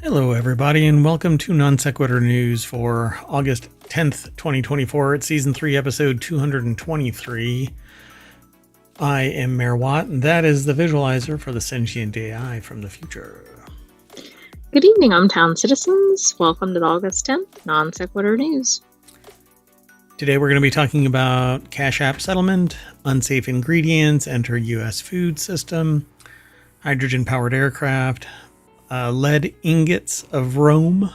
Hello, everybody, and welcome to Non Sequitur News for August 10th, 2024. It's Season 3, Episode 223. I am Mayor Watt, and that is the visualizer for the Sentient AI from the future. Good evening, ohmTown citizens. Welcome to the August 10th Non Sequitur News. Today we're going to be talking about Cash App settlement, unsafe ingredients enter U.S. food system, hydrogen-powered aircraft, lead ingots of Rome,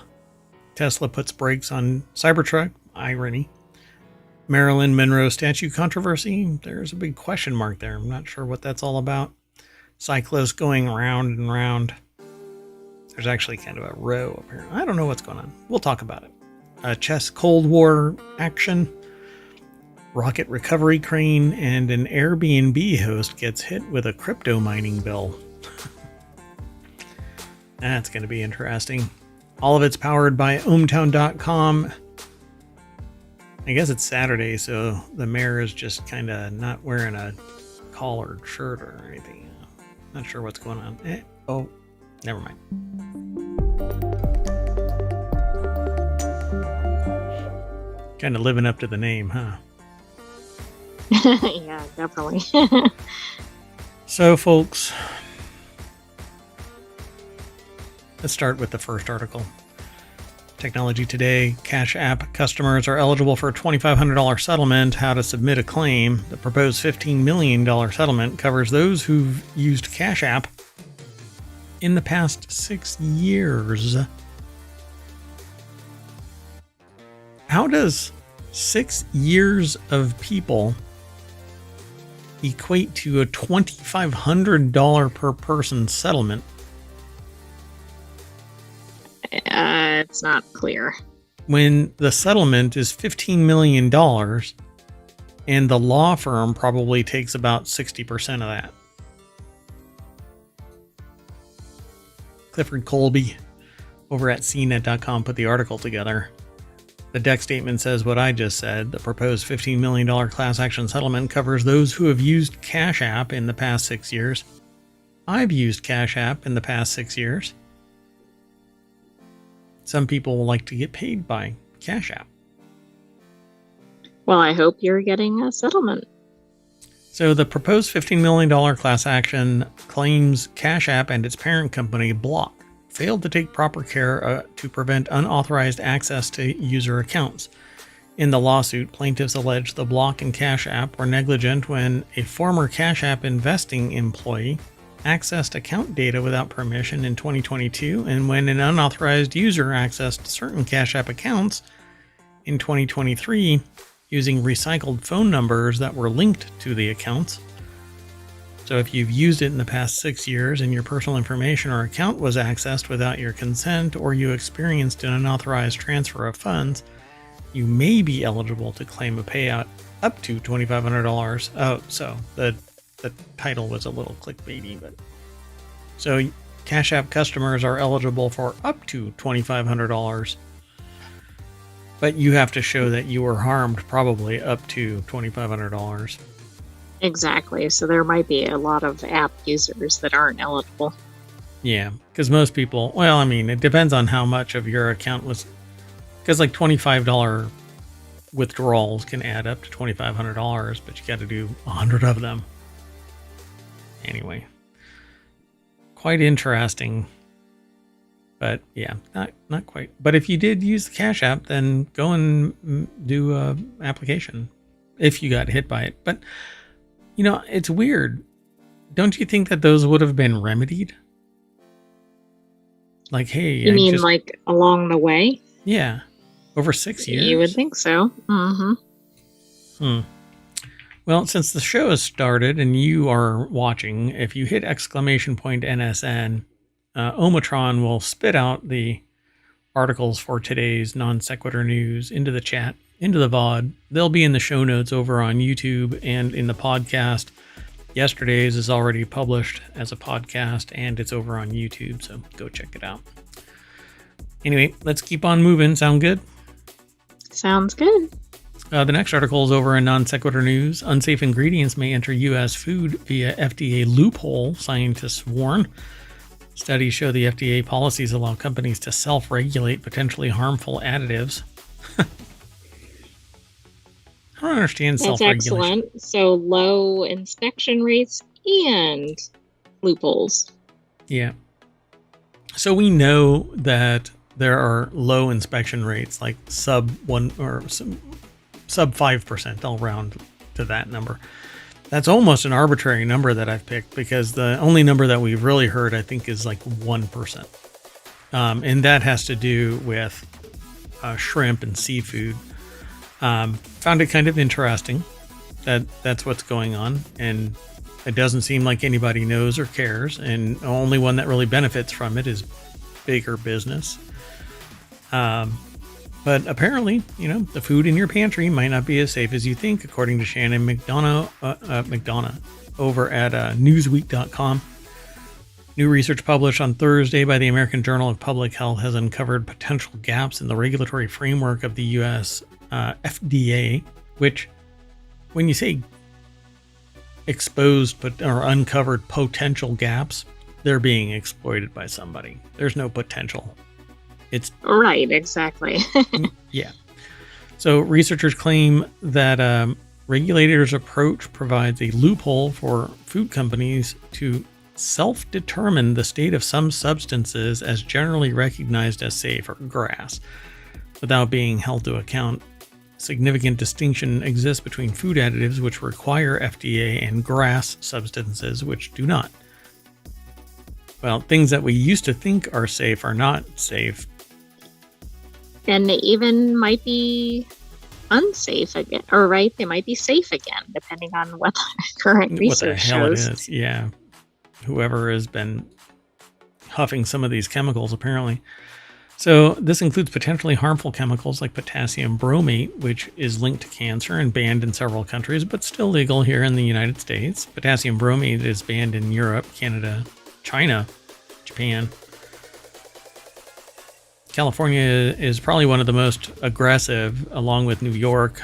Tesla puts brakes on Cybertruck, irony, Marilyn Monroe statue controversy, there's a big question mark there. I'm not sure what that's all about. Cyclists going round and round. There's actually kind of a row up here. I don't know what's going on. We'll talk about it. Chess Cold War action, rocket recovery crane, and an Airbnb host gets hit with a crypto mining bill. That's going to be interesting. All of it's powered by ohmTown.com. I guess it's Saturday, so the mayor is just kind of not wearing a collared shirt or anything. Not sure what's going on. Oh, never mind. Kind of living up to the name, huh? Yeah, definitely. So, folks, let's start with the first article. Technology Today, Cash App customers are eligible for a $2,500 settlement. How to submit a claim. The proposed $15 million settlement covers those who've used Cash App in the past 6 years. How does 6 years of people equate to a $2,500 per person settlement? It's not clear. When the settlement is $15 million and the law firm probably takes about 60% of that. Clifford Colby over at cnet.com put the article together. The deck statement says what I just said. The proposed $15 million class action settlement covers those who have used Cash App in the past 6 years. I've used Cash App in the past 6 years. Some people will like to get paid by Cash App. Well, I hope you're getting a settlement. So the proposed $15 million class action claims Cash App and its parent company, Block, failed to take proper care to prevent unauthorized access to user accounts. In the lawsuit, plaintiffs allege the Block and Cash App were negligent when a former Cash App investing employee accessed account data without permission in 2022, and when an unauthorized user accessed certain Cash App accounts in 2023 using recycled phone numbers that were linked to the accounts. So if you've used it in the past 6 years and your personal information or account was accessed without your consent, or you experienced an unauthorized transfer of funds, you may be eligible to claim a payout up to $2,500. Oh, so the title was a little clickbaity, but so Cash App customers are eligible for up to $2,500, but you have to show that you were harmed probably up to $2,500. Exactly. So there might be a lot of app users that aren't eligible. Yeah, because most people, well, I mean, it depends on how much of your account was, because like $25 withdrawals can add up to $2,500, but you got to do 100 of them. Anyway, quite interesting, but yeah, not quite. But if you did use the Cash App, then go and do a application if you got hit by it. But you know, it's weird. Don't you think that those would have been remedied? Like, hey, you mean like along the way? Yeah, over 6 years. You would think so. Mm-hmm. Well, since the show has started and you are watching, if you hit !NSN, ohmTown will spit out the articles for today's non sequitur news into the chat, into the VOD. They'll be in the show notes over on YouTube and in the podcast. Yesterday's is already published as a podcast and it's over on YouTube, so go check it out. Anyway, let's keep on moving. Sound good? Sounds good. The next article is over in Non Sequitur News. Unsafe ingredients may enter U.S. food via FDA loophole, scientists warn. Studies show the FDA policies allow companies to self-regulate potentially harmful additives. I don't understand That's self-regulation. excellent. So low inspection rates and loopholes. Yeah. So we know that there are low inspection rates, like sub 1 or sub 5%. I'll round to that number. That's almost an arbitrary number that I've picked because the only number that we've really heard, I think, is like 1%. And that has to do with shrimp and seafood. Found it kind of interesting that that's what's going on. And it doesn't seem like anybody knows or cares. And the only one that really benefits from it is bigger business. But apparently, the food in your pantry might not be as safe as you think, according to Shannon McDonough over at Newsweek.com. New research published on Thursday by the American Journal of Public Health has uncovered potential gaps in the regulatory framework of the U.S. FDA, which, when you say exposed or uncovered potential gaps, they're being exploited by somebody. There's no potential. It's right, exactly. Yeah. So researchers claim that regulators' approach provides a loophole for food companies to self-determine the state of some substances as generally recognized as safe, or GRAS, without being held to account. Significant distinction exists between food additives, which require FDA, and GRAS substances, which do not. Well, things that we used to think are safe are not safe. And they even might be unsafe again, or right, they might be safe again, depending on what the current research shows. What the hell it is, yeah. Whoever has been huffing some of these chemicals, apparently. So this includes potentially harmful chemicals like potassium bromate, which is linked to cancer and banned in several countries, but still legal here in the United States. Potassium bromate is banned in Europe, Canada, China, Japan. California is probably one of the most aggressive, along with New York,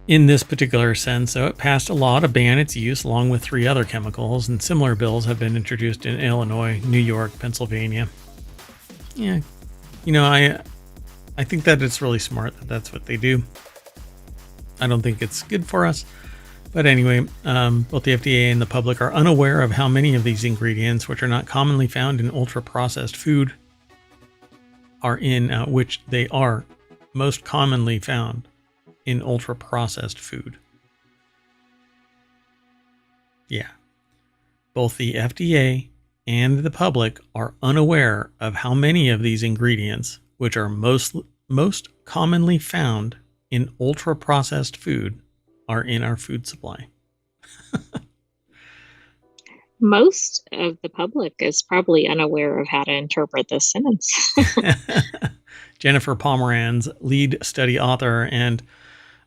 in this particular sense. So it passed a law to ban its use along with 3 other chemicals, and similar bills have been introduced in Illinois, New York, Pennsylvania. Yeah, I think that it's really smart that that's what they do. I don't think it's good for us. But anyway, both the FDA and the public are unaware of how many of these ingredients, which are not commonly found in ultra-processed food, are in, which they are most commonly found in ultra-processed food. Yeah. Both the FDA and the public are unaware of how many of these ingredients, which are most commonly found in ultra-processed food, are in our food supply. Most of the public is probably unaware of how to interpret this sentence. Jennifer Pomeranz, lead study author and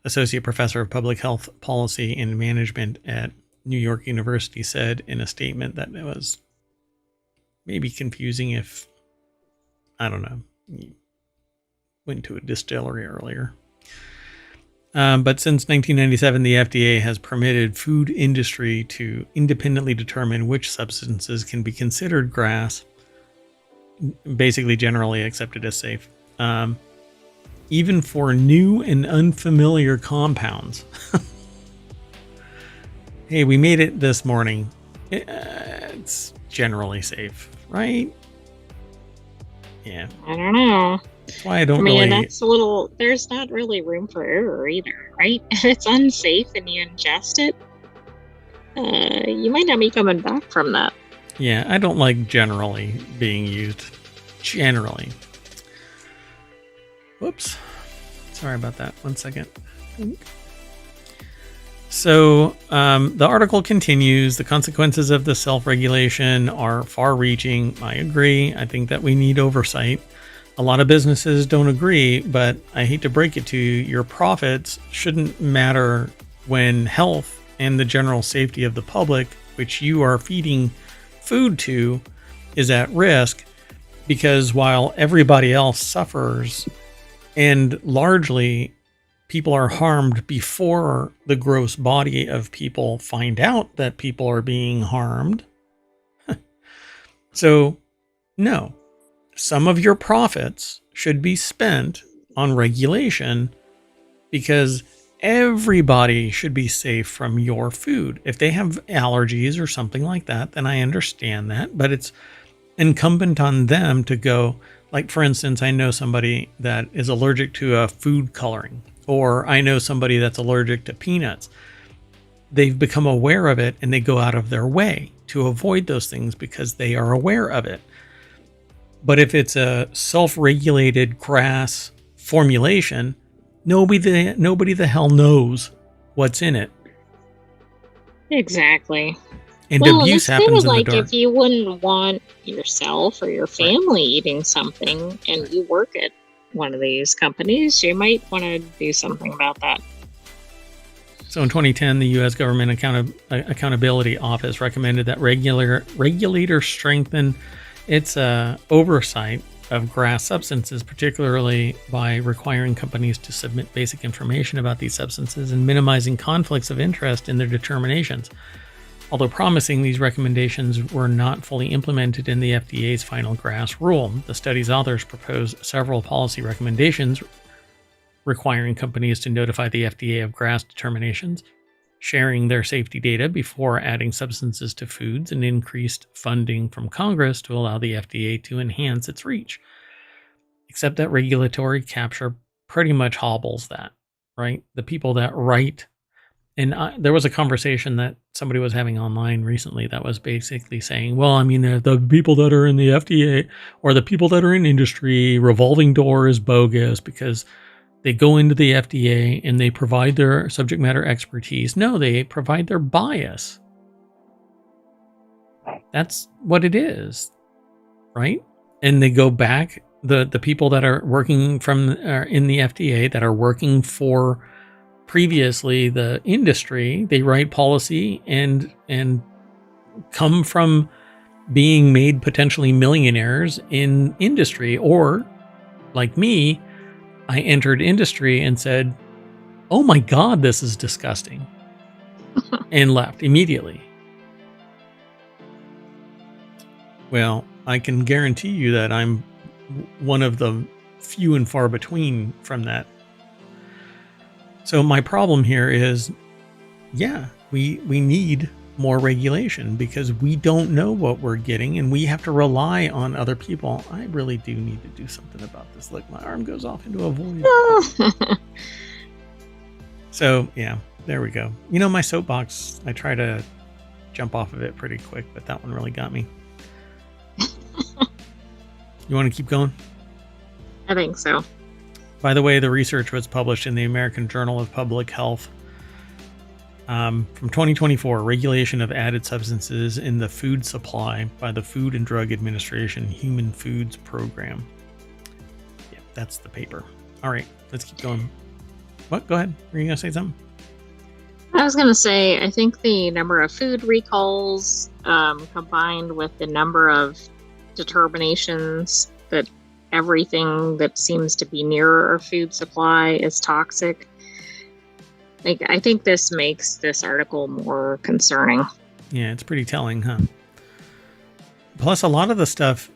associate professor of public health policy and management at New York University, said in a statement that it was maybe confusing if, I don't know, you went to a distillery earlier. But since 1997, the FDA has permitted food industry to independently determine which substances can be considered GRAS, basically generally accepted as safe, even for new and unfamiliar compounds. Hey, we made it this morning. It's generally safe, right? Yeah. I don't know. That's why I don't really... that's a little... There's not really room for error either, right? If it's unsafe and you ingest it, you might not be coming back from that. Yeah, I don't like generally being used. Generally. Whoops. Sorry about that. 1 second. So the article continues. The consequences of the self-regulation are far-reaching. I agree. I think that we need oversight. A lot of businesses don't agree, but I hate to break it to you, your profits shouldn't matter when health and the general safety of the public, which you are feeding food to, is at risk, because while everybody else suffers and largely people are harmed before the gross body of people find out that people are being harmed, So, no, some of your profits should be spent on regulation because everybody should be safe from your food. If they have allergies or something like that, then I understand that, but it's incumbent on them to go, like, for instance, I know somebody that is allergic to a food coloring, or I know somebody that's allergic to peanuts. They've become aware of it and they go out of their way to avoid those things because they are aware of it. But if it's a self-regulated grass formulation, nobody the hell knows what's in it. Exactly. And abuse happens in the like dark. if you wouldn't want yourself or your family eating something and you work at one of these companies, you might want to do something about that. So in 2010, the U.S. Government Accountability Office recommended that regulators strengthen its oversight of grass substances, particularly by requiring companies to submit basic information about these substances and minimizing conflicts of interest in their determinations. Although promising, these recommendations were not fully implemented in the FDA's final grass rule. The study's authors proposed several policy recommendations requiring companies to notify the FDA of grass determinations, sharing their safety data before adding substances to foods, and increased funding from Congress to allow the FDA to enhance its reach. Except that regulatory capture pretty much hobbles that, right? The people that write, and there was a conversation that somebody was having online recently that was basically saying, well, I mean, the people that are in the FDA or the people that are in industry, revolving door is bogus because they go into the FDA and they provide their subject matter expertise. No, they provide their bias. That's what it is, right? And they go back, the people that are working in the FDA that are working for previously the industry, they write policy and come from being made potentially millionaires in industry. Or like me, I entered industry and said, oh my God, this is disgusting, and left immediately. Well, I can guarantee you that I'm one of the few and far between from that. So my problem here is, yeah, we need more regulation because we don't know what we're getting and we have to rely on other people. I really do need to do something about this. Look, my arm goes off into a void. So yeah, there we go. You know, my soapbox, I try to jump off of it pretty quick, but that one really got me. You want to keep going? I think so. By the way, the research was published in the American Journal of Public Health. From 2024, regulation of added substances in the food supply by the Food and Drug Administration Human Foods Program. Yeah, that's the paper. All right, let's keep going. What? Go ahead. Were you going to say something? I was going to say, I think the number of food recalls combined with the number of determinations that everything that seems to be near our food supply is toxic. Like, I think this makes this article more concerning. Yeah, it's pretty telling, huh? Plus, a lot of the stuff,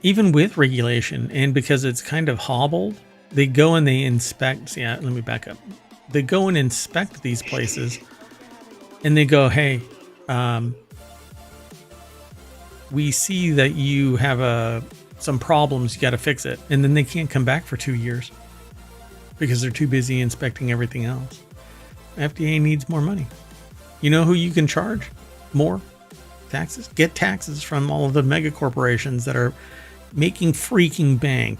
even with regulation, and because it's kind of hobbled, they go and they inspect. Yeah, let me back up. They go and inspect these places, and they go, hey, we see that you have some problems, you got to fix it. And then they can't come back for 2 years because they're too busy inspecting everything else. FDA needs more money. You know who you can charge more? Taxes. Get taxes from all of the mega corporations that are making freaking bank,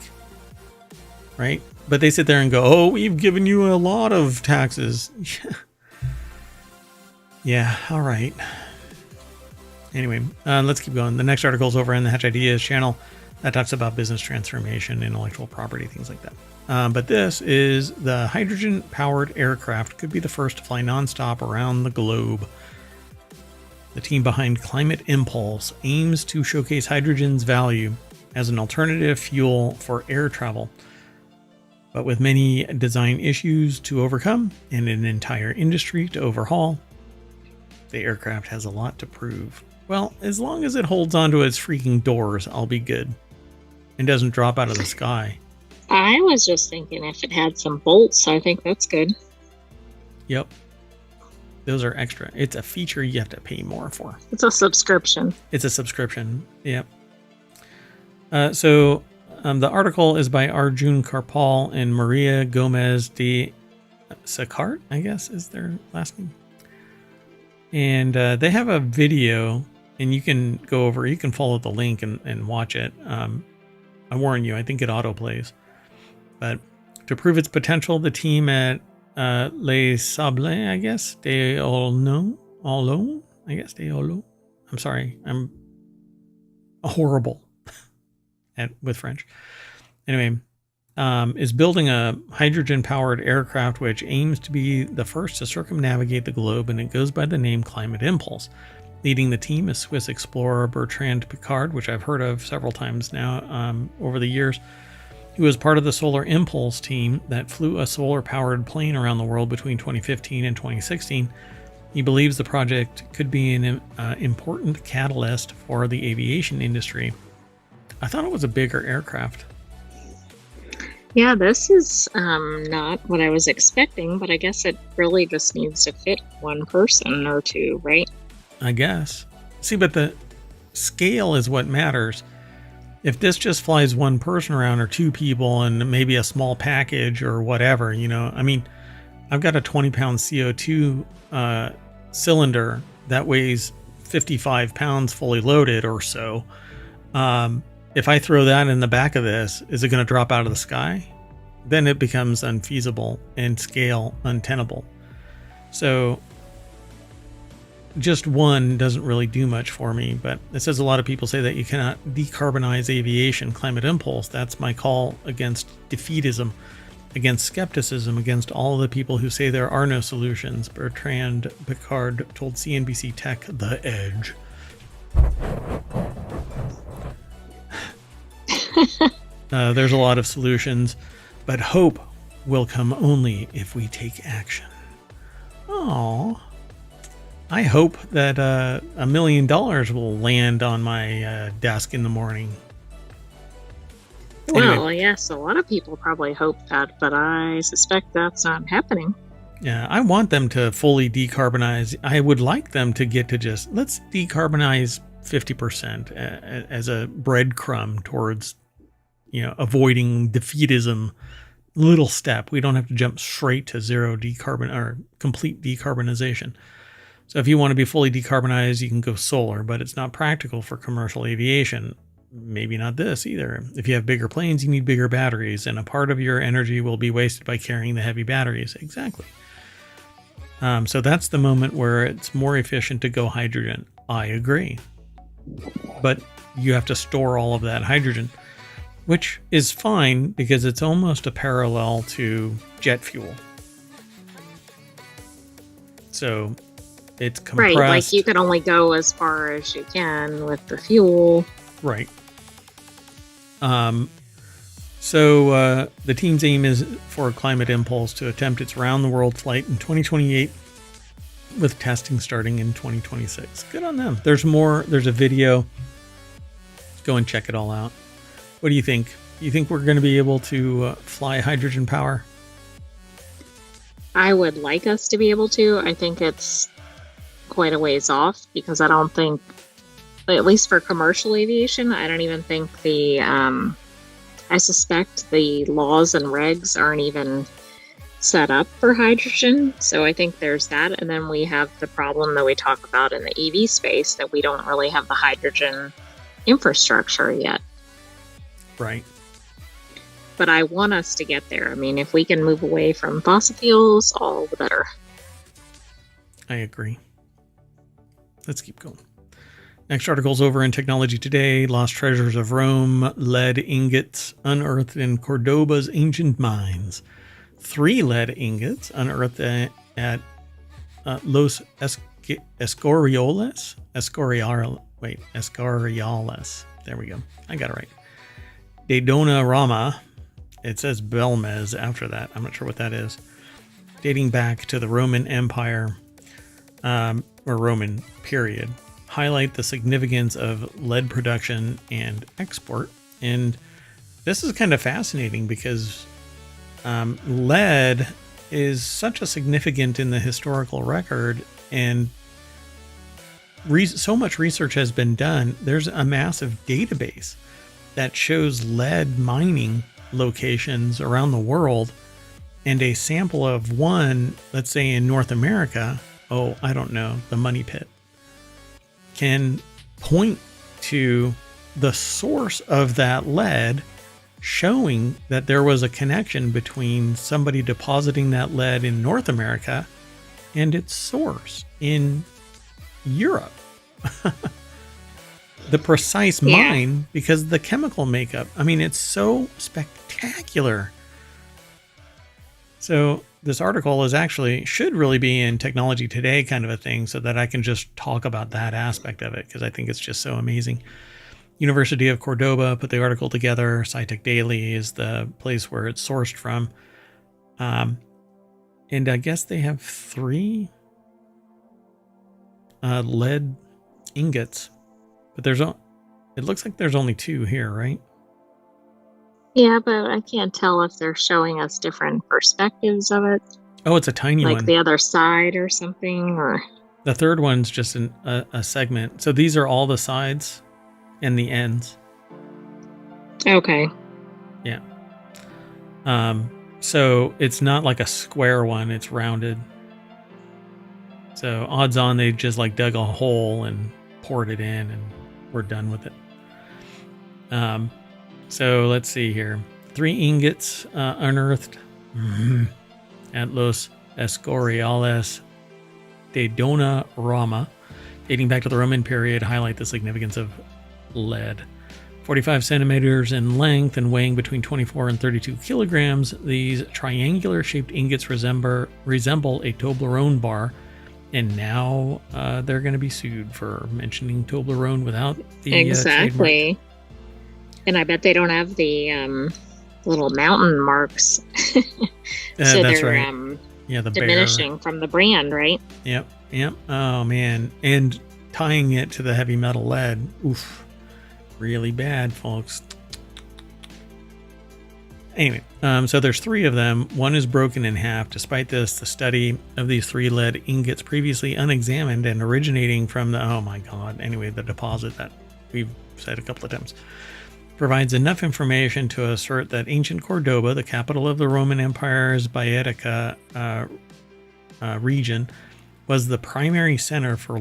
right? But they sit there and go, oh, we've given you a lot of taxes. Yeah, all right. Anyway, let's keep going. The next article is over in the Hatch Ideas channel that talks about business transformation, intellectual property, things like that. But this is the hydrogen-powered aircraft could be the first to fly nonstop around the globe. The team behind Climate Impulse aims to showcase hydrogen's value as an alternative fuel for air travel. But with many design issues to overcome and an entire industry to overhaul, the aircraft has a lot to prove. Well, as long as it holds onto its freaking doors, I'll be good. And doesn't drop out of the sky. I was just thinking if it had some bolts, I think that's good. Yep. Those are extra. It's a feature you have to pay more for. It's a subscription. It's a subscription. Yep. So the article is by Arjun Karpal and Maria Gomez de Sacart, I guess is their last name. And they have a video, and you can go over, you can follow the link and watch it. I warn you, I think it autoplays. But to prove its potential, the team at Les Sables, I guess, de Olno, I guess, de Olo. I'm sorry, I'm horrible with French. Anyway, is building a hydrogen-powered aircraft which aims to be the first to circumnavigate the globe, and it goes by the name Climate Impulse. Leading the team is Swiss explorer Bertrand Piccard, which I've heard of several times now over the years. He was part of the Solar Impulse team that flew a solar-powered plane around the world between 2015 and 2016. He believes the project could be an important catalyst for the aviation industry. I thought it was a bigger aircraft. Yeah, this is not what I was expecting, but I guess it really just needs to fit one person or two, right? I guess. See, but the scale is what matters. If this just flies one person around or two people and maybe a small package or whatever, you know, I mean, I've got a 20-pound CO2 cylinder that weighs 55 pounds fully loaded or so. If I throw that in the back of this, is it going to drop out of the sky? Then it becomes unfeasible and scale untenable. So just one doesn't really do much for me, but it says a lot of people say that you cannot decarbonize aviation. Climate Impulse, that's my call against defeatism, against skepticism, against all the people who say there are no solutions. Bertrand Piccard told CNBC Tech The Edge. There's a lot of solutions, but hope will come only if we take action. Oh, I hope that $1 million will land on my desk in the morning. Well, yes, a lot of people probably hope that, but I suspect that's not happening. Yeah, I want them to fully decarbonize. I would like them to get to just, let's decarbonize 50% as a breadcrumb towards, you know, avoiding defeatism. Little step. We don't have to jump straight to zero or complete decarbonization. So if you want to be fully decarbonized, you can go solar, but it's not practical for commercial aviation. Maybe not this either. If you have bigger planes, you need bigger batteries, and a part of your energy will be wasted by carrying the heavy batteries. Exactly. So that's the moment where it's more efficient to go hydrogen. I agree. But you have to store all of that hydrogen, which is fine because it's almost a parallel to jet fuel. So it's compressed. Right, like you can only go as far as you can with the fuel. Right. So the team's aim is for Climate Impulse to attempt its round-the-world flight in 2028 with testing starting in 2026. Good on them. There's more. There's a video. Go and check it all out. What do you think? Do you think we're going to be able to fly hydrogen power? I would like us to be able to. I think it's quite a ways off because I don't think, at least for commercial aviation, I don't even think I suspect the laws and regs aren't even set up for hydrogen. So I think there's that. And then we have the problem that we talk about in the EV space that we don't really have the hydrogen infrastructure yet. Right. But I want us to get there. I mean, if we can move away from fossil fuels, all the better. I agree. Let's keep going. Next article's over in Technology Today. Lost treasures of Rome, lead ingots unearthed in Cordoba's ancient mines. 3 lead ingots unearthed at Los Escoriales. Escoriales. There we go. I got it right. De Dona Rama. It says Belmez after that. I'm not sure what that is. Dating back to the Roman Empire, or Roman period. highlight the significance of lead production and export. And this is kind of fascinating because lead is such a significant in the historical record, and so much research has been done. There's a massive database that shows lead mining locations around the world, and a sample of one, let's say in North America, I don't know, the Money Pit, can point to the source of that lead, showing that there was a connection between somebody depositing that lead in North America and its source in Europe. The precise mine, because the chemical makeup, I mean, it's so spectacular. So this article should really be in Technology Today kind of a thing, so that I can just talk about that aspect of it, because I think it's just so amazing. University of Cordoba put the article together. SciTech Daily is the place where it's sourced from. And I guess they have 3 lead ingots, but it looks like there's only 2 here, right? Yeah, but I can't tell if they're showing us different perspectives of it. Oh, it's a tiny one. Like the other side or something, or... The third one's just a segment. So these are all the sides and the ends. Okay. Yeah. So it's not like a square one, it's rounded. So odds on they just like dug a hole and poured it in and we're done with it. So let's see here. 3 ingots unearthed at Los Escoriales de Dona Rama, dating back to the Roman period, highlight the significance of lead. 45 centimeters in length and weighing between 24 and 32 kilograms, these triangular shaped ingots resemble a Toblerone bar, and now they're going to be sued for mentioning Toblerone without the exactly. And I bet they don't have the little mountain marks. So that's they're right. Yeah, the diminishing bear from the brand, right? Yep. Oh man, and tying it to the heavy metal lead. Oof. Really bad, folks. Anyway, so there's 3 of them. One is broken in half. Despite this, the study of these 3 lead ingots previously unexamined and originating from the deposit that we've said a couple of times, provides enough information to assert that ancient Cordoba, the capital of the Roman Empire's Baetica region, was the primary center for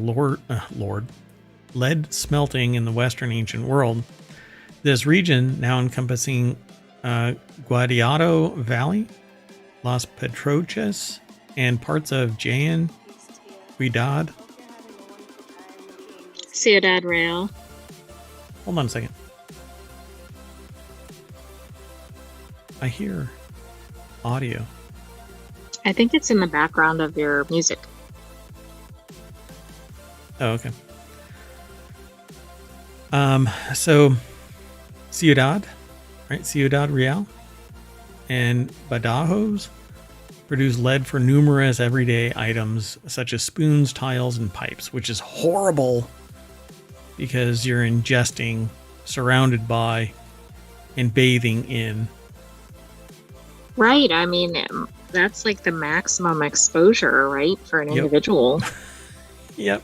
lead smelting in the Western ancient world. This region, now encompassing Guadiaro Valley, Las Petrochas, and parts of Jaén, Ciudad Real. Hold on a second. I hear audio. I think it's in the background of your music. Oh, okay. So Ciudad Real and Badajoz produce lead for numerous everyday items such as spoons, tiles, and pipes, which is horrible because you're ingesting, surrounded by, and bathing in. Right. I mean, that's like the maximum exposure, right, for an individual. Yep.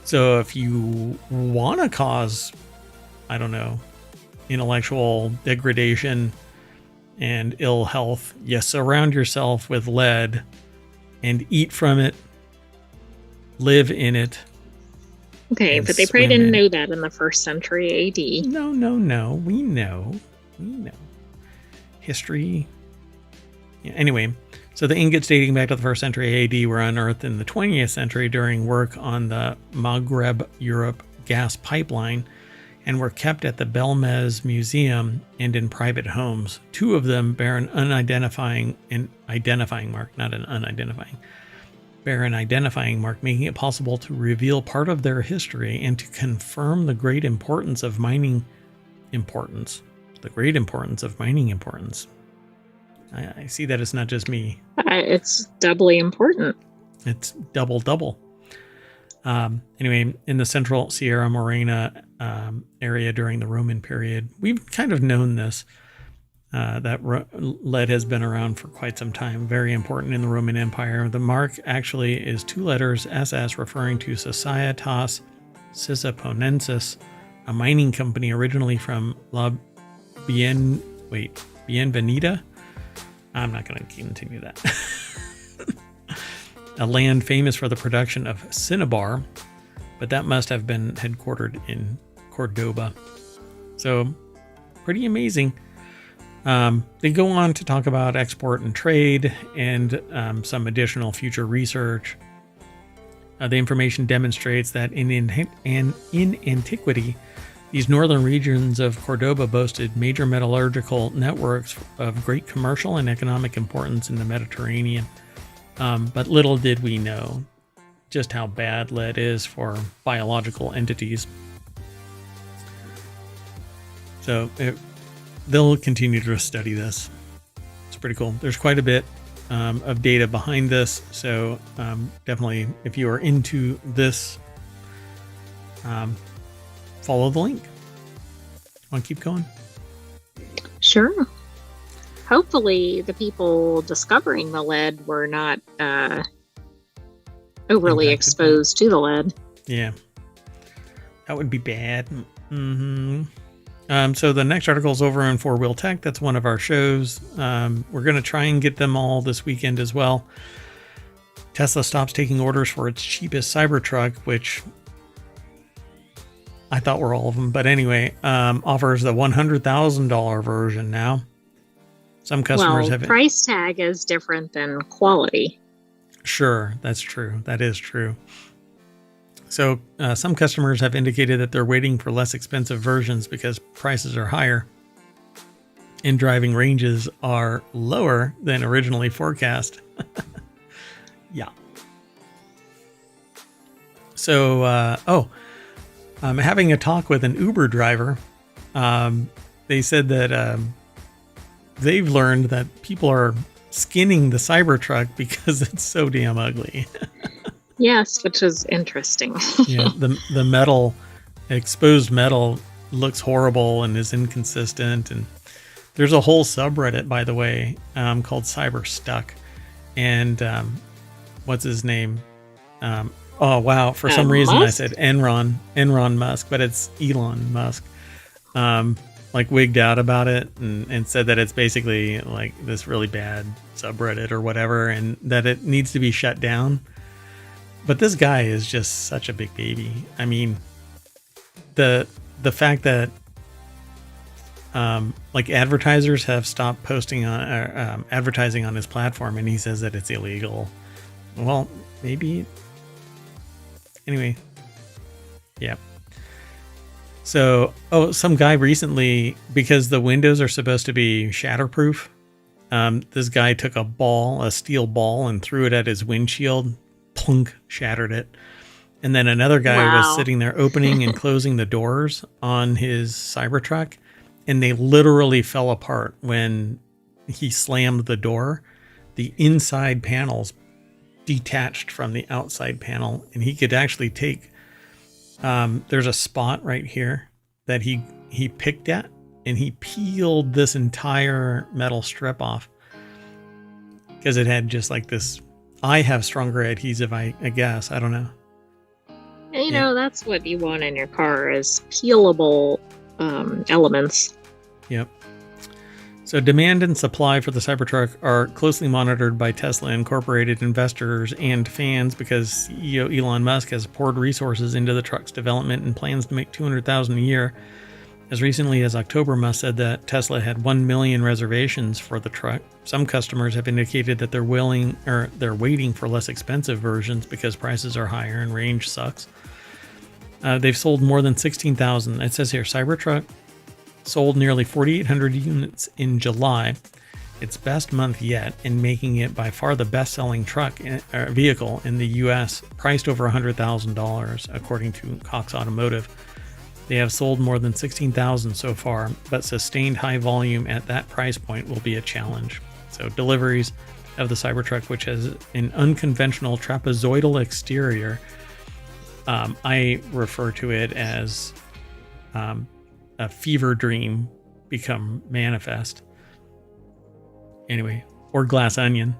So if you want to cause, I don't know, intellectual degradation and ill health, you surround yourself with lead and eat from it, live in it. Okay, but they probably didn't know that in the 1st century AD. No. We know. History. Yeah, anyway, so the ingots dating back to the 1st century AD were unearthed in the 20th century during work on the Maghreb Europe gas pipeline and were kept at the Belmez Museum and in private homes. 2 of them bear an identifying mark, making it possible to reveal part of their history and to confirm the great importance of mining importance. I see that it's not just me. It's doubly important. It's double. Anyway, in the central Sierra Morena area during the Roman period, we've kind of known this. That lead has been around for quite some time. Very important in the Roman Empire. The mark actually is 2 letters, SS, referring to Societas Cisaponensis, a mining company originally from Bienvenida. I'm not going to continue that. A land famous for the production of cinnabar, but that must have been headquartered in Cordoba. So, pretty amazing. They go on to talk about export and trade and some additional future research. The information demonstrates that in antiquity, these northern regions of Cordoba boasted major metallurgical networks of great commercial and economic importance in the Mediterranean. But little did we know just how bad lead is for biological entities. So they'll continue to study this. It's pretty cool. There's quite a bit of data behind this. So definitely, if you are into this, follow the link. Want to keep going? Sure. Hopefully the people discovering the lead were not overly exposed to the lead. Yeah. That would be bad. Mm-hmm. So the next article is over on 4-Wheel Tech. That's one of our shows. We're going to try and get them all this weekend as well. Tesla stops taking orders for its cheapest Cybertruck, which I thought were all of them. But anyway, offers the $100,000 version now. Some customers have... price tag is different than quality. Sure, that's true. That is true. So some customers have indicated that they're waiting for less expensive versions because prices are higher and driving ranges are lower than originally forecast. Yeah. So, I'm having a talk with an Uber driver. They said that they've learned that people are skinning the Cybertruck because it's so damn ugly. Yes, which is interesting. Yeah, the metal, exposed metal looks horrible and is inconsistent. And there's a whole subreddit, by the way, called Cyberstuck. And what's his name? Oh, wow. For some reason, Musk? I said Enron Musk, but it's Elon Musk. Like wigged out about it and said that it's basically like this really bad subreddit or whatever, and that it needs to be shut down. But this guy is just such a big baby. I mean, the fact that like advertisers have stopped posting on advertising on his platform, and he says that it's illegal. Well, maybe. Anyway, yeah. So, some guy recently, because the windows are supposed to be shatterproof, this guy took a steel ball, and threw it at his windshield. Plunk, shattered it. And then another guy was sitting there opening and closing the doors on his Cybertruck, and they literally fell apart when he slammed the door. The inside panels detached from the outside panel, and he could actually take there's a spot right here that he picked at, and he peeled this entire metal strip off because it had just like this. I have stronger adhesive, I guess. I don't know. You know, that's what you want in your car is peelable elements. Yep. So demand and supply for the Cybertruck are closely monitored by Tesla Incorporated investors and fans because CEO Elon Musk has poured resources into the truck's development and plans to make $200,000 a year. As recently as October, Musk said that Tesla had 1 million reservations for the truck. Some customers have indicated that they're waiting for less expensive versions because prices are higher and range sucks. They've sold more than 16,000. It says here, Cybertruck sold nearly 4,800 units in July, its best month yet, and making it by far the best-selling vehicle in the U.S., priced over $100,000, according to Cox Automotive. They have sold more than 16,000 so far, but sustained high volume at that price point will be a challenge. So deliveries of the Cybertruck, which has an unconventional trapezoidal exterior, I refer to it as a fever dream become manifest. Anyway, or glass onion.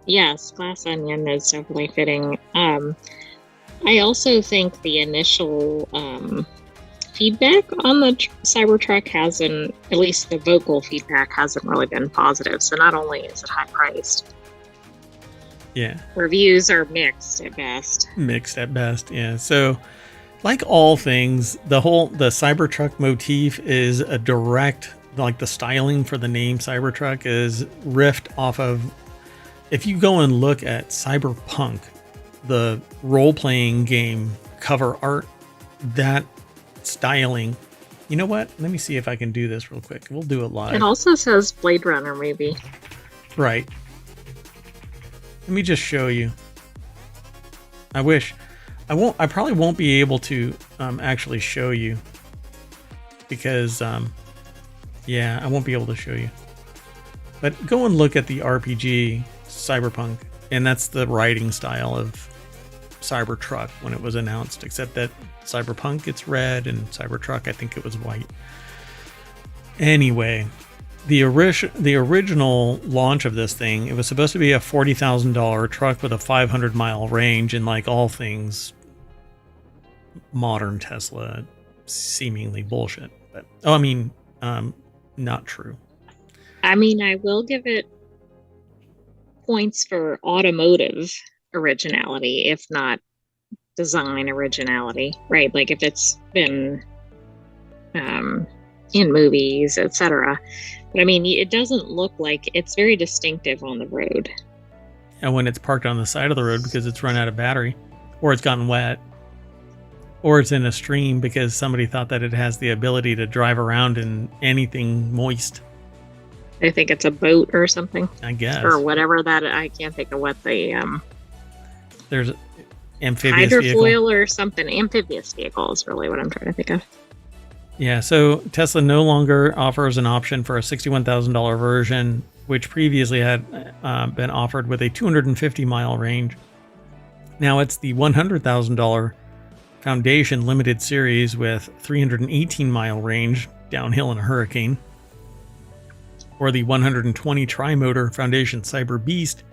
Yes, glass onion is definitely fitting. I also think the initial feedback on the Cybertruck hasn't, at least the vocal feedback hasn't really been positive. So not only is it high priced, yeah, reviews are mixed at best. Mixed at best, yeah. So, like all things, the Cybertruck motif is a direct, like the styling for the name Cybertruck is riffed off of. If you go and look at Cyberpunk, the role-playing game cover art, that styling. You know what? Let me see if I can do this real quick. We'll do it live. It also says Blade Runner, maybe. Right. Let me just show you. I wish. I probably won't be able to actually show you. Because, yeah, I won't be able to show you. But go and look at the RPG Cyberpunk. And that's the writing style of Cybertruck when it was announced, except that Cyberpunk it's red and Cybertruck I think it was white. Anyway, the original launch of this thing, it was supposed to be a $40,000 truck with a 500-mile range, and like all things modern Tesla, seemingly bullshit. But not true. I mean, I will give it points for automotive originality, if not design originality, right? Like if it's been in movies, etc. But I mean, it doesn't look like it's very distinctive on the road. And when it's parked on the side of the road because it's run out of battery, or it's gotten wet, or it's in a stream because somebody thought that it has the ability to drive around in anything moist. I think it's a boat or something. I guess. Or whatever that, I can't think of what the there's amphibious hydrofoil vehicle or something. Amphibious vehicle is really what I'm trying to think of. Yeah, so Tesla no longer offers an option for a $61,000 version, which previously had been offered with a 250-mile range. Now it's the $100,000 Foundation Limited Series with 318-mile range downhill in a hurricane, or the 120 Tri-Motor Foundation Cyber Beast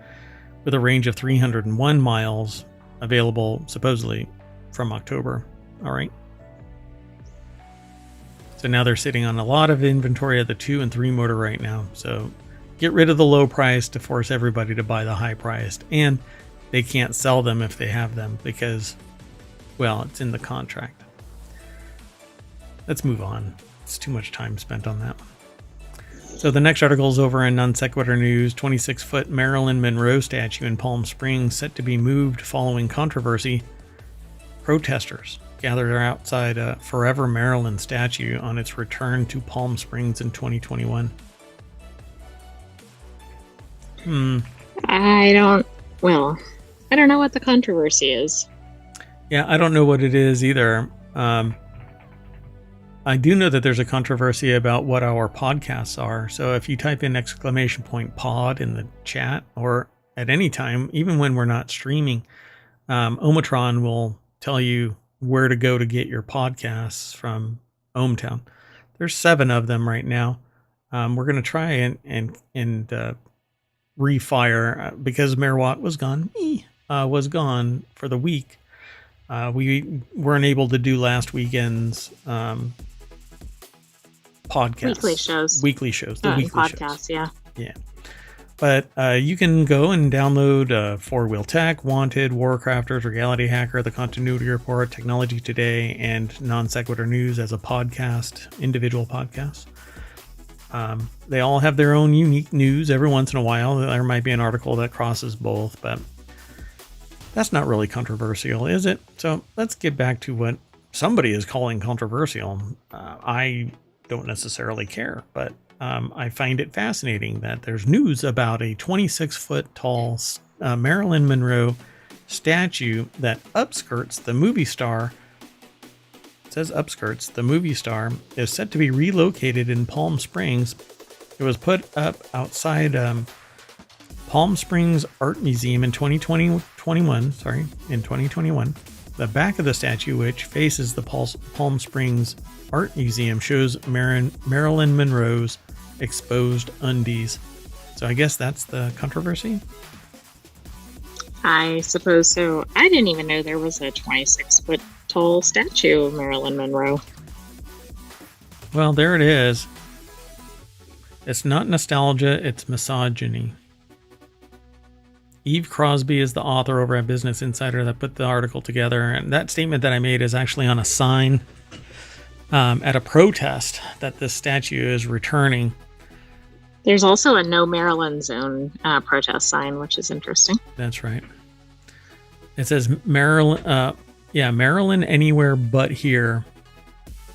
with a range of 301 miles, available supposedly from October. All right. So now they're sitting on a lot of inventory of the 2 and 3 motor right now. So get rid of the low price to force everybody to buy the high priced. And they can't sell them if they have them because, well, it's in the contract. Let's move on. It's too much time spent on that one. So the next article is over in Non Sequitur News. 26-foot Marilyn Monroe statue in Palm Springs set to be moved following controversy. Protesters gathered outside a Forever Maryland statue on its return to Palm Springs in 2021. I don't know what the controversy is. Yeah, I don't know what it is either. I do know that there's a controversy about what our podcasts are. So if you type in !pod in the chat, or at any time, even when we're not streaming, ohmTown will tell you where to go to get your podcasts from ohmTown. There's 7 of them right now. We're going to try and refire because Merwatt was gone for the week. We weren't able to do last weekend's podcasts. Weekly shows. The weekly podcasts, shows. Yeah. But you can go and download 4 Wheel Tech, Wanted, WarCrafters, Reality Hacker, The Continuity Report, Technology Today, and Non Sequitur News as a podcast, individual podcasts. They all have their own unique news. Every once in a while, there might be an article that crosses both, but that's not really controversial, is it? So let's get back to what somebody is calling controversial. I don't necessarily care, but I find it fascinating that there's news about a 26-foot tall Marilyn Monroe statue that upskirts the movie star. It says upskirts the movie star is set to be relocated in Palm Springs. It was put up outside Palm Springs Art Museum in 2021. The back of the statue, which faces the Palm Springs Art Museum, shows Marilyn Monroe's exposed undies. So I guess that's the controversy? I suppose so. I didn't even know there was a 26-foot tall statue of Marilyn Monroe. Well, there it is. It's not nostalgia, it's misogyny. Eve Crosby is the author over at Business Insider that put the article together. And that statement that I made is actually on a sign at a protest that this statue is returning. There's also a No Maryland Zone protest sign, which is interesting. That's right. It says Maryland, Maryland anywhere but here.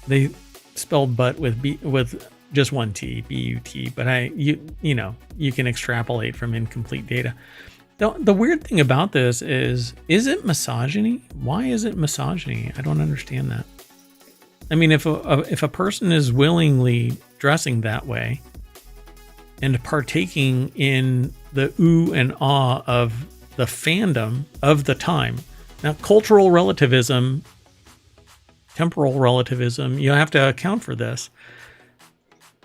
They spelled "but" with just one T, B-U-T. But you can extrapolate from incomplete data. The weird thing about this is it misogyny? Why is it misogyny? I don't understand that. I mean, if a person is willingly dressing that way and partaking in the ooh and ah of the fandom of the time. Now, cultural relativism, temporal relativism, you have to account for this.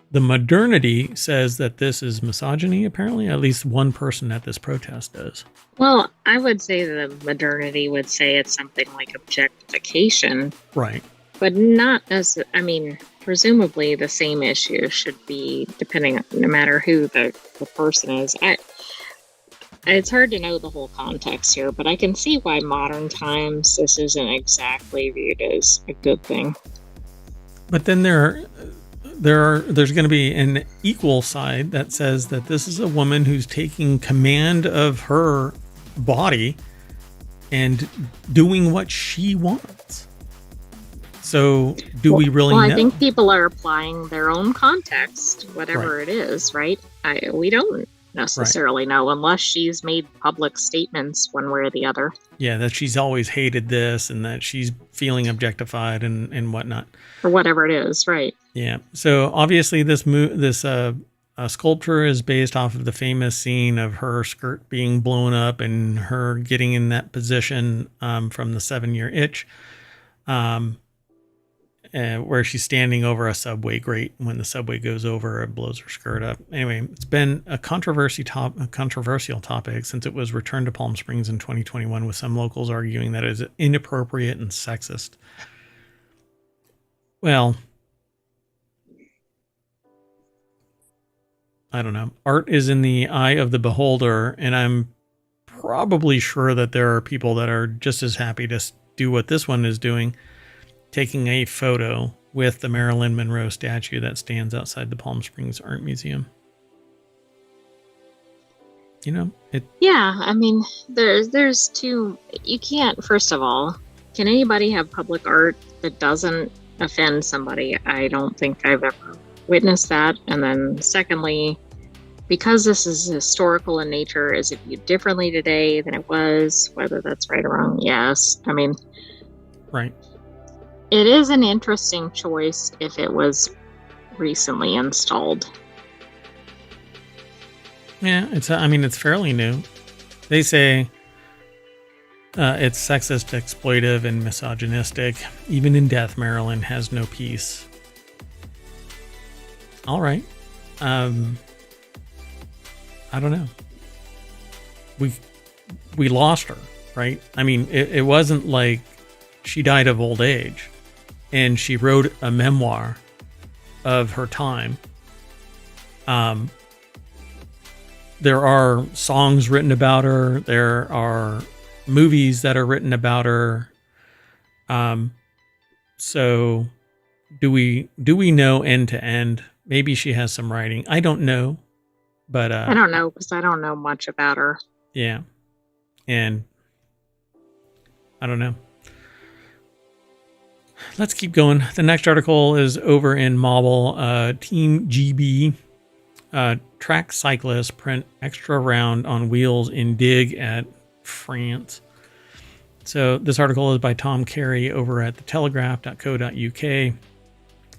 The modernity says that this is misogyny, apparently. At least one person at this protest does. Well, I would say the modernity would say it's something like objectification. Right. But not as, presumably the same issue should be, depending on, no matter who the person is. It's hard to know the whole context here, but I can see why modern times this isn't exactly viewed as a good thing. But then there's going to be an equal side that says that this is a woman who's taking command of her body and doing what she wants. So do we really know? I think people are applying their own context, whatever it is, right? We don't necessarily know unless she's made public statements one way or the other. Yeah, that she's always hated this and that she's feeling objectified and whatnot. Or whatever it is, right. Yeah. So obviously this sculpture is based off of the famous scene of her skirt being blown up and her getting in that position from the 7-Year Itch. Where she's standing over a subway grate. When the subway goes over, it blows her skirt up. Anyway, it's been a controversial topic since it was returned to Palm Springs in 2021, with some locals arguing that it is inappropriate and sexist. Well, I don't know. Art is in the eye of the beholder, and I'm probably sure that there are people that are just as happy to do what this one is doing, taking a photo with the Marilyn Monroe statue that stands outside the Palm Springs Art Museum. Yeah, there's two. You can't, first of all, can anybody have public art that doesn't offend somebody? I don't think I've ever witnessed that. And then secondly, because this is historical in nature, is it viewed differently today than it was? Whether that's right or wrong, yes. Right. It is an interesting choice if it was recently installed. Yeah, it's fairly new. They say it's sexist, exploitive, and misogynistic. Even in death, Marilyn has no peace. All right. I don't know. We lost her, right? It wasn't like she died of old age. And she wrote a memoir of her time. There are songs written about her. There are movies that are written about her. So do we know end to end? Maybe she has some writing. I don't know. But I don't know because I don't know much about her. Yeah. And I don't know. Let's keep going. The next article is over in Mobile. Team GB track cyclists print extra round on wheels in dig at France. So this article is by Tom Carey over at thetelegraph.co.uk.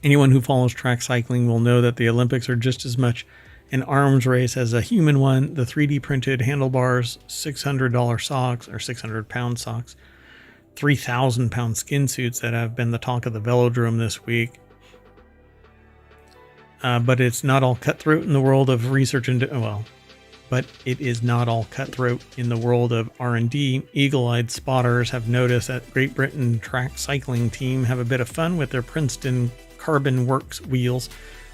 Anyone who follows track cycling will know that the Olympics are just as much an arms race as a human one. The 3D printed handlebars, $600 socks or 600-pound socks, 3,000-pound skin suits that have been the talk of the velodrome this week. But it's not all cutthroat in the world of research and but it is not all cutthroat in the world of R&D. Eagle-eyed spotters have noticed that Great Britain track cycling team have a bit of fun with their Princeton Carbon Works wheels,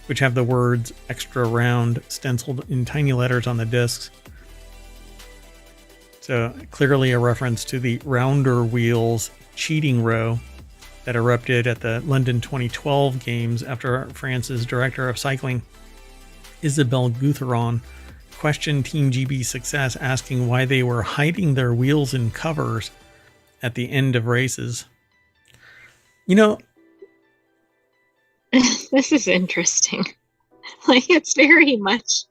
which have the words "extra round" stenciled in tiny letters on the discs. So clearly a reference to the rounder wheels cheating row that erupted at the London 2012 games after France's director of cycling, Isabelle Goutheron, questioned Team GB's success, asking why they were hiding their wheels in covers at the end of races. You know, this is interesting. Like, it's very much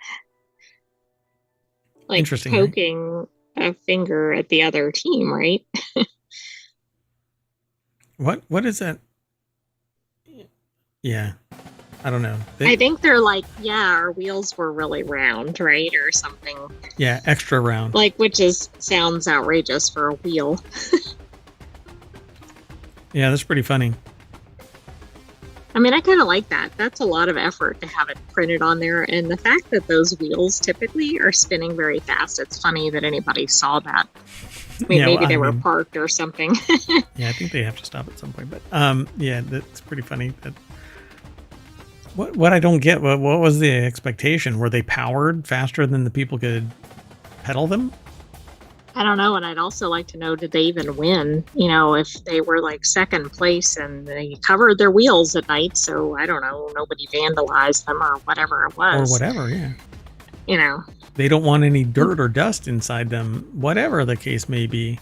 like interesting, poking a finger at the other team, right? What is that? Yeah. I don't know. I think they're like, yeah, our wheels were really round, right? Or something. Yeah, extra round. Like, which sounds outrageous for a wheel. Yeah, that's pretty funny. I mean, I kind of like that. That's a lot of effort to have it printed on there. And the fact that those wheels typically are spinning very fast, it's funny that anybody saw that. I mean, maybe they were parked or something. Yeah, I think they have to stop at some point. But yeah, that's pretty funny. What I don't get, what was the expectation? Were they powered faster than the people could pedal them? I don't know. And I'd also like to know, did they even win? You know, if they were like second place and they covered their wheels at night. So I don't know, nobody vandalized them or whatever it was. Or whatever, yeah. You know. They don't want any dirt or dust inside them, whatever the case may be.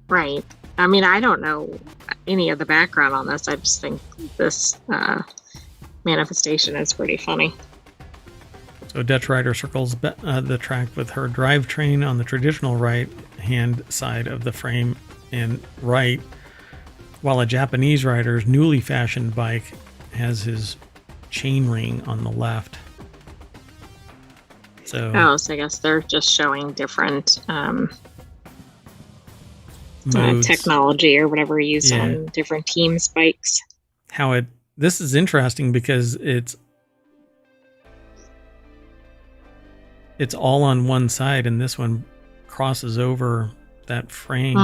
Right. I mean, I don't know any of the background on this. I just think this manifestation is pretty funny. So Dutch rider circles the track with her drivetrain on the traditional right-hand side of the frame and right, while a Japanese rider's newly fashioned bike has his chain ring on the left. So I guess they're just showing different technology or whatever used on different teams' bikes. This is interesting because it's all on one side, and this one crosses over that frame.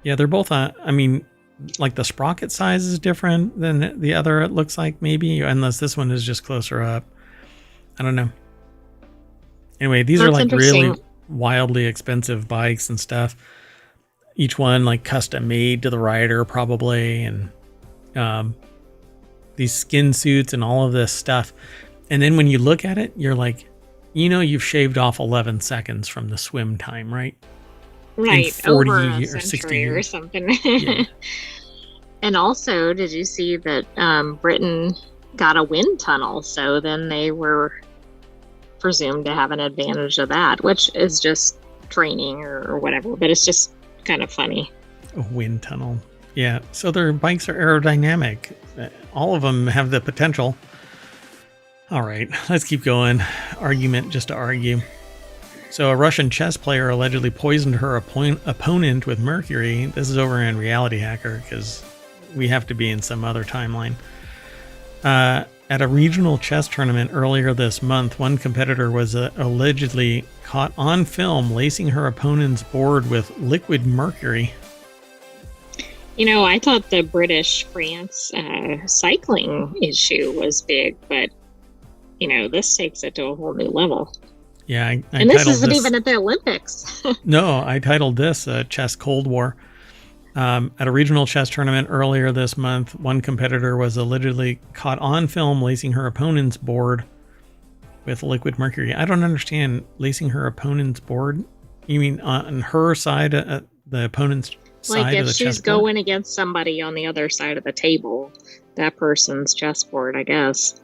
Yeah, they're both I mean, like the sprocket size is different than the other, it looks like, maybe, unless this one is just closer up. I don't know. Anyway, these are like really wildly expensive bikes and stuff. Each one like custom made to the rider probably, and these skin suits and all of this stuff. And then when you look at it, you're like, you know, you've shaved off 11 seconds from the swim time, right? Right, 40 over a or 60 years or something. Yeah. And also, did you see that Britain got a wind tunnel? So then they were presumed to have an advantage of that, which is just training or whatever. But it's just kind of funny. A wind tunnel. Yeah. So their bikes are aerodynamic. All of them have the potential. All right, let's keep going. Argument just to argue. So a Russian chess player allegedly poisoned her opponent with mercury. This is over in Reality Hacker because we have to be in some other timeline. At a regional chess tournament earlier this month, one competitor was allegedly caught on film lacing her opponent's board with liquid mercury. You know, I thought the British-France cycling issue was big, but, you know, this takes it to a whole new level. Yeah, and this isn't even at the Olympics. No, I titled this Chess Cold War. At a regional chess tournament earlier this month, one competitor was allegedly caught on film lacing her opponent's board with liquid mercury. I don't understand lacing her opponent's board. You mean on her side, the opponent's side like of the chessboard? Like if she's going against somebody on the other side of the table, that person's chessboard, I guess.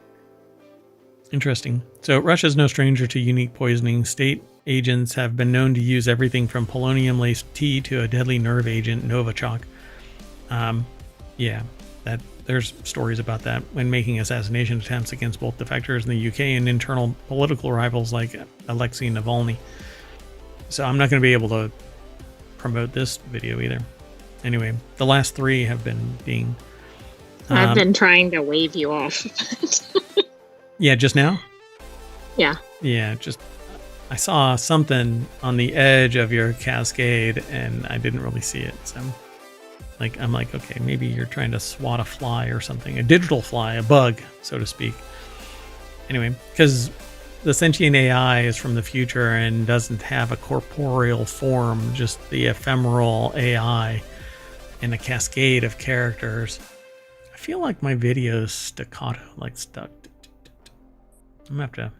Interesting. So Russia's no stranger to unique poisoning. State agents have been known to use everything from polonium-laced tea to a deadly nerve agent, Novichok. There's stories about that when making assassination attempts against both defectors in the UK and internal political rivals like Alexei Navalny. So I'm not going to be able to promote this video either. Anyway, the last 3 have been being... I've been trying to wave you off. Yeah, just now? Yeah. Yeah, just... I saw something on the edge of your cascade and I didn't really see it. So I'm like, okay, maybe you're trying to swat a fly or something, a digital fly, a bug, so to speak. Anyway, because the sentient AI is from the future and doesn't have a corporeal form, just the ephemeral AI and a cascade of characters. I feel like my video's staccato, like stuck. I'm gonna have to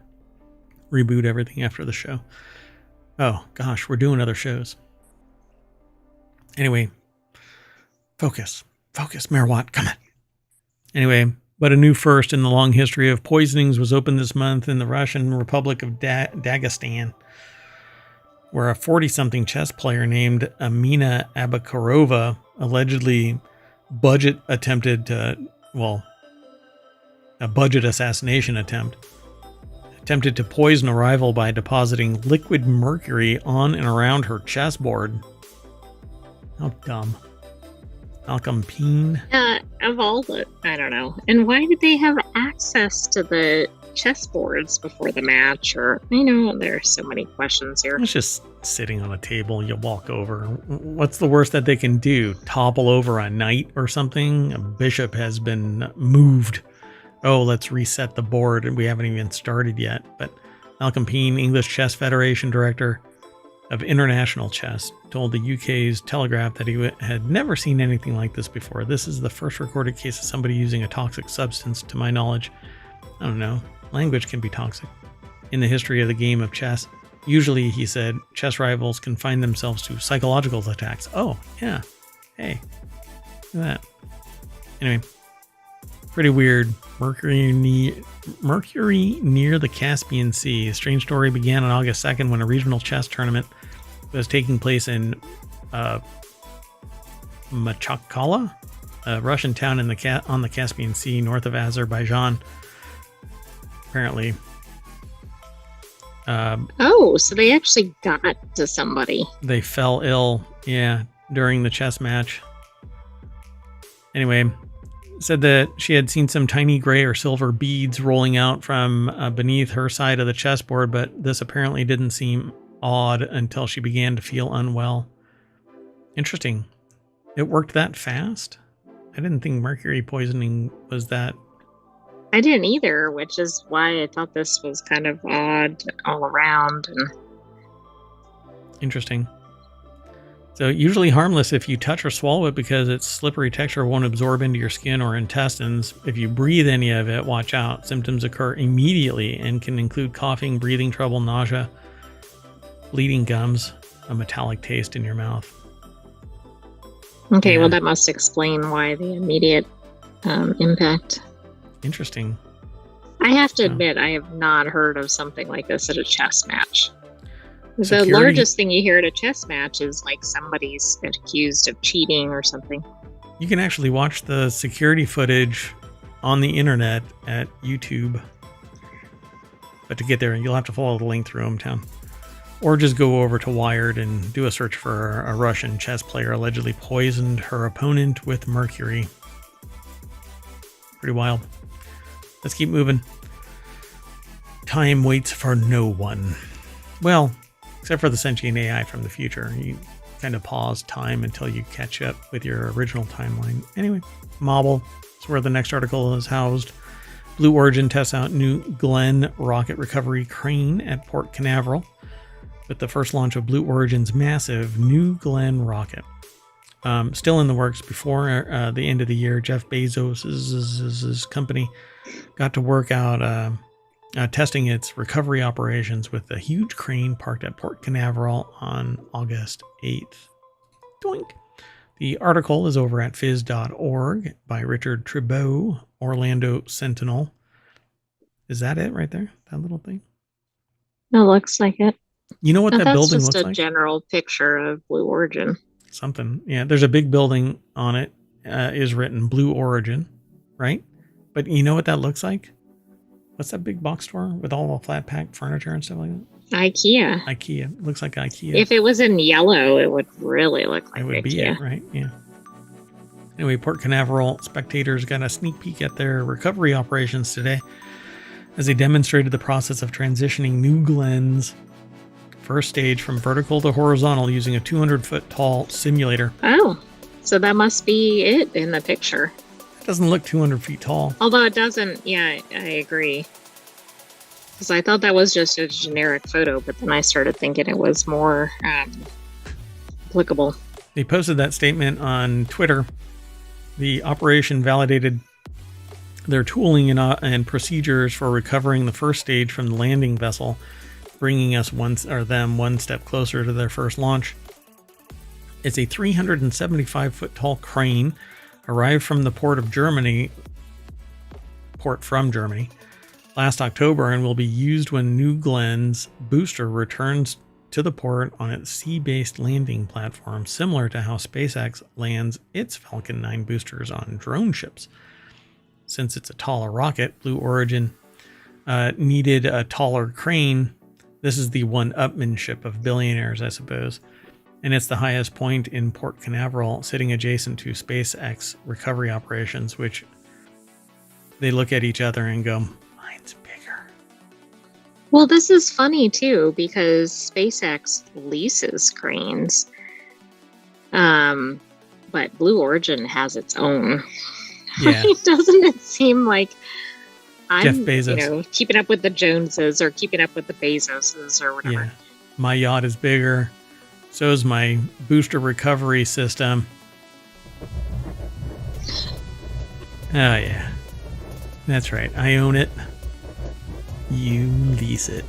reboot everything after the show. Oh gosh, we're doing other shows. Anyway, focus, Mayor Watt, come on. Anyway, but a new first in the long history of poisonings was opened this month in the Russian Republic of Dagestan, where a 40-something chess player named Amina Abakarova allegedly a budget assassination attempted to poison a rival by depositing liquid mercury on and around her chessboard. How dumb. Malcolm Peen. Of all the, I don't know. And why did they have access to the chessboards before the match? Or, there's so many questions here. It's just sitting on a table. You walk over. What's the worst that they can do? Topple over a knight or something? A bishop has been moved. Oh, let's reset the board. And we haven't even started yet. But Malcolm Peen, English Chess Federation Director of International Chess, told the UK's Telegraph that he had never seen anything like this before. This is the first recorded case of somebody using a toxic substance, to my knowledge. I don't know. Language can be toxic. In the history of the game of chess, usually, he said, chess rivals confine themselves to psychological attacks. Oh, yeah. Hey, look at that. Anyway, pretty weird. Mercury near the Caspian Sea. A strange story began on August 2nd when a regional chess tournament was taking place in Makhachkala, a Russian town on the Caspian Sea north of Azerbaijan. Apparently. So they actually got to somebody. They fell ill, during the chess match. Anyway, said that she had seen some tiny gray or silver beads rolling out from beneath her side of the chessboard, but this apparently didn't seem odd until she began to feel unwell. Interesting. It worked that fast? I didn't think mercury poisoning was that. I didn't either, which is why I thought this was kind of odd all around. Interesting. So usually harmless if you touch or swallow it because its slippery texture won't absorb into your skin or intestines. If you breathe any of it, watch out. Symptoms occur immediately and can include coughing, breathing trouble, nausea, bleeding gums, a metallic taste in your mouth. Okay, well that must explain why the immediate impact. Interesting. I have to admit, I have not heard of something like this at a chess match. Security. The largest thing you hear at a chess match is like somebody's accused of cheating or something. You can actually watch the security footage on the internet at YouTube. But to get there, you'll have to follow the link through ohmTown. Or just go over to Wired and do a search for a Russian chess player allegedly poisoned her opponent with mercury. Pretty wild. Let's keep moving. Time waits for no one. Well, except for the sentient AI from the future. You kind of pause time until you catch up with your original timeline. Anyway, Mobile is where the next article is housed. Blue Origin tests out new Glenn rocket recovery crane at Port Canaveral with the first launch of Blue Origin's massive New Glenn rocket. Still in the works before the end of the year, Jeff Bezos' company got to work out testing its recovery operations with a huge crane parked at Port Canaveral on August 8th. Doink! The article is over at phys.org by Richard Tribeau, Orlando Sentinel. Is that it right there? That little thing? It looks like it. You know what that building looks like? That's just a general picture of Blue Origin. Something. Yeah, there's a big building on it. Is written Blue Origin, right? But you know what that looks like? What's that big box store with all the flat pack furniture and stuff like that? IKEA. IKEA. Looks like IKEA. If it was in yellow, it would really look like it would IKEA. be it, right? Yeah. Anyway, Port Canaveral spectators got a sneak peek at their recovery operations today as they demonstrated the process of transitioning New Glen's first stage from vertical to horizontal using a 200-foot tall simulator. Oh, so that must be it in the picture. It doesn't look 200 feet tall. Although it doesn't, yeah, I agree. Because I thought that was just a generic photo, but then I started thinking it was more applicable. They posted that statement on Twitter. The operation validated their tooling and procedures for recovering the first stage from the landing vessel, bringing us one step closer to their first launch. It's a 375-foot tall crane, arrived from the port from Germany last October, and will be used when New Glen's booster returns to the port on its sea-based landing platform, similar to how SpaceX lands its Falcon 9 boosters on drone ships. Since it's a taller rocket, Blue Origin needed a taller crane. This is the one-upmanship of billionaires, I suppose. And it's the highest point in Port Canaveral, sitting adjacent to SpaceX recovery operations, which they look at each other and go, mine's bigger. Well, this is funny too, because SpaceX leases cranes. But Blue Origin has its own. Yeah. Doesn't it seem like Jeff I'm, Bezos. keeping up with the Joneses or keeping up with the Bezoses or whatever. Yeah. My yacht is bigger. So is my booster recovery system. Oh, yeah. That's right. I own it. You lease it.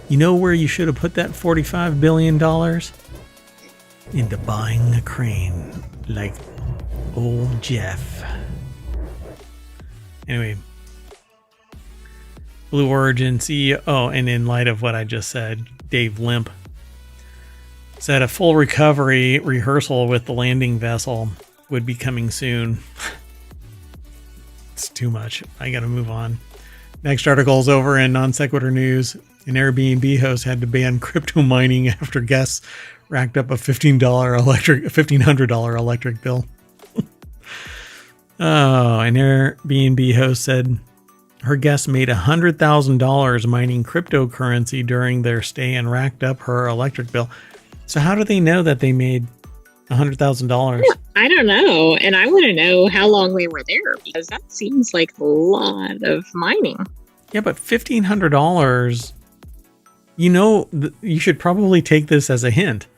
You know where you should have put that $45 billion? Into buying a crane like old Jeff. Anyway. Blue Origin CEO. Oh, and in light of what I just said, Dave Limp said a full recovery rehearsal with the landing vessel would be coming soon. It's too much. I gotta move on. Next article is over in Non Sequitur News. An Airbnb host had to ban crypto mining after guests racked up a $1,500 electric bill. Oh, an Airbnb host said her guests made $100,000 mining cryptocurrency during their stay and racked up her electric bill. So how do they know that they made $100,000? I don't know. And I want to know how long they were there, because that seems like a lot of mining. Yeah, but $1,500, you should probably take this as a hint.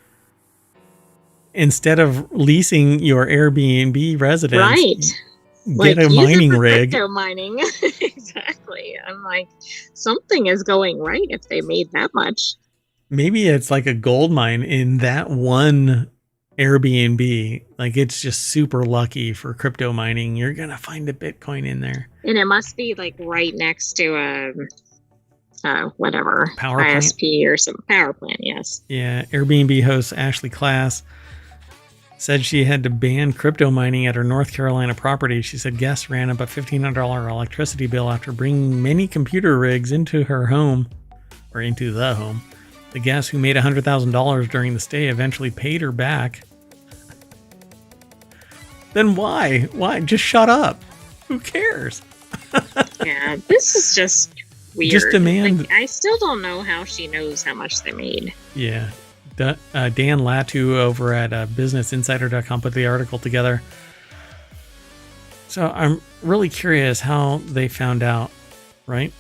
Instead of leasing your Airbnb residence, right? Get a mining rig. Crypto mining. Exactly. I'm like, something is going right if they made that much. Maybe it's like a gold mine in that one Airbnb. Like, it's just super lucky for crypto mining. You're going to find a Bitcoin in there. And it must be like right next to whatever. Power ISP plant? or some power plant, yes. Yeah. Airbnb host Ashley Klass said she had to ban crypto mining at her North Carolina property. She said guests ran up a $1,500 electricity bill after bringing many computer rigs into her home, or into the home. The guest, who made $100,000 during the stay, eventually paid her back. Then why? Why? Just shut up. Who cares? Yeah, this is just weird. Just demand. Like, I still don't know how she knows how much they made. Yeah. Dan Latu over at BusinessInsider.com put the article together. So I'm really curious how they found out, right?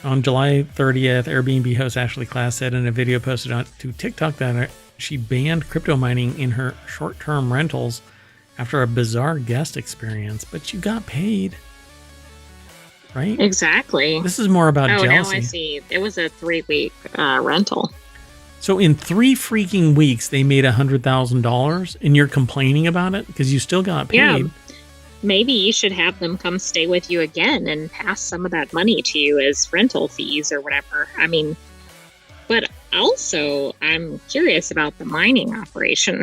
On July 30th, Airbnb host Ashley Klass said in a video posted to TikTok that she banned crypto mining in her short-term rentals after a bizarre guest experience. But you got paid, right? Exactly. This is more about jealousy. Now I see. It was a 3-week rental. So in 3 freaking weeks, they made $100,000, and you're complaining about it because you still got paid. Yeah. Maybe you should have them come stay with you again and pass some of that money to you as rental fees or whatever. I mean, but also I'm curious about the mining operation.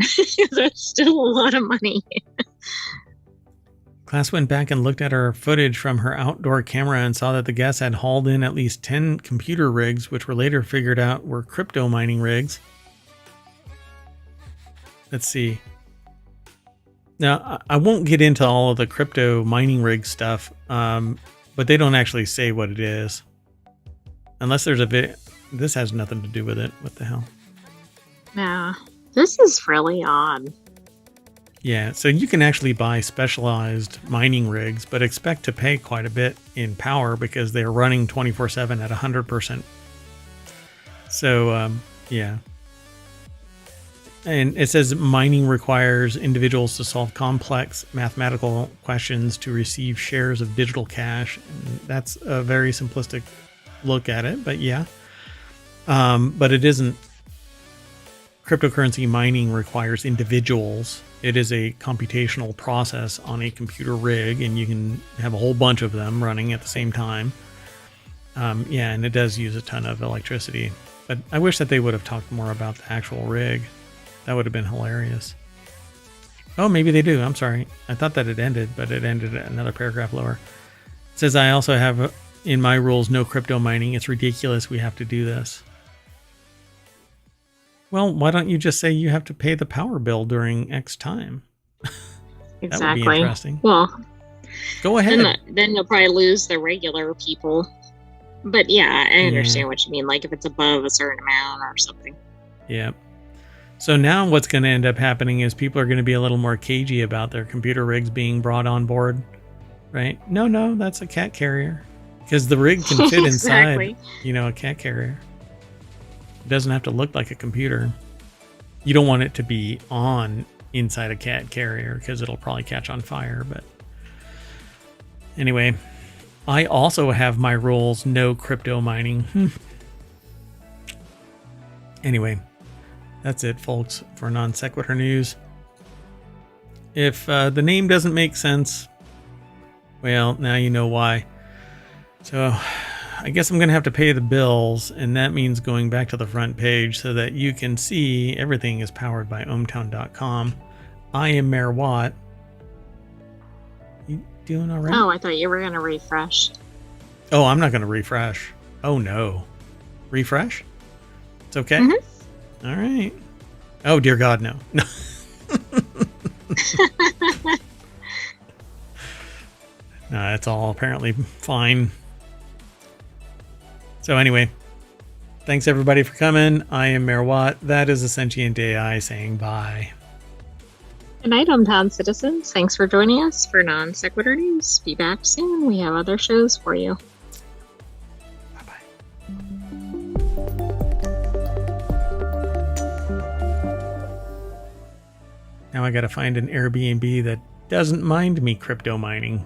That's still a lot of money. Class went back and looked at her footage from her outdoor camera and saw that the guests had hauled in at least 10 computer rigs, which were later figured out were crypto mining rigs. Let's see. Now, I won't get into all of the crypto mining rig stuff, but they don't actually say what it is. Unless there's a video. This has nothing to do with it. What the hell? Yeah, this is really odd. Yeah, so you can actually buy specialized mining rigs, but expect to pay quite a bit in power because they're running 24/7 at 100%. So, yeah. And it says mining requires individuals to solve complex mathematical questions to receive shares of digital cash. And that's a very simplistic look at it, but yeah. But it isn't. Cryptocurrency mining requires individuals. It is a computational process on a computer rig, and you can have a whole bunch of them running at the same time. Yeah, and it does use a ton of electricity. But I wish that they would have talked more about the actual rig. That would have been hilarious. Oh, maybe they do. I'm sorry. I thought that it ended, but it ended at another paragraph lower. It says, I also have in my rules no crypto mining. It's ridiculous we have to do this. Well, why don't you just say you have to pay the power bill during X time? Exactly. That would be interesting. Well, go ahead. Then you'll probably lose the regular people. But yeah, I understand what you mean. Like if it's above a certain amount or something. Yeah. So now what's going to end up happening is people are going to be a little more cagey about their computer rigs being brought on board, right? No, that's a cat carrier. Because the rig can fit Exactly. inside, a cat carrier. It doesn't have to look like a computer. You don't want it to be on inside a cat carrier because it'll probably catch on fire. But anyway, I also have my rules, no crypto mining. Anyway, that's it, folks, for Non Sequitur News. If the name doesn't make sense, well, now you know why. So I guess I'm going to have to pay the bills, and that means going back to the front page so that you can see everything is powered by ohmTown.com. I am Mayor Watt. You doing all right? Oh, I thought you were going to refresh. Oh, I'm not going to refresh. Oh, no. Refresh? It's okay? Mm-hmm. All right. Oh, dear God, no. No. No, it's all apparently fine. So anyway, thanks everybody for coming. I am Mayor Watt. That is a Sentient AI saying bye. Good night, ohmTown citizens. Thanks for joining us for Non Sequitur News. Be back soon. We have other shows for you. Bye-bye. Now I got to find an Airbnb that doesn't mind me crypto mining.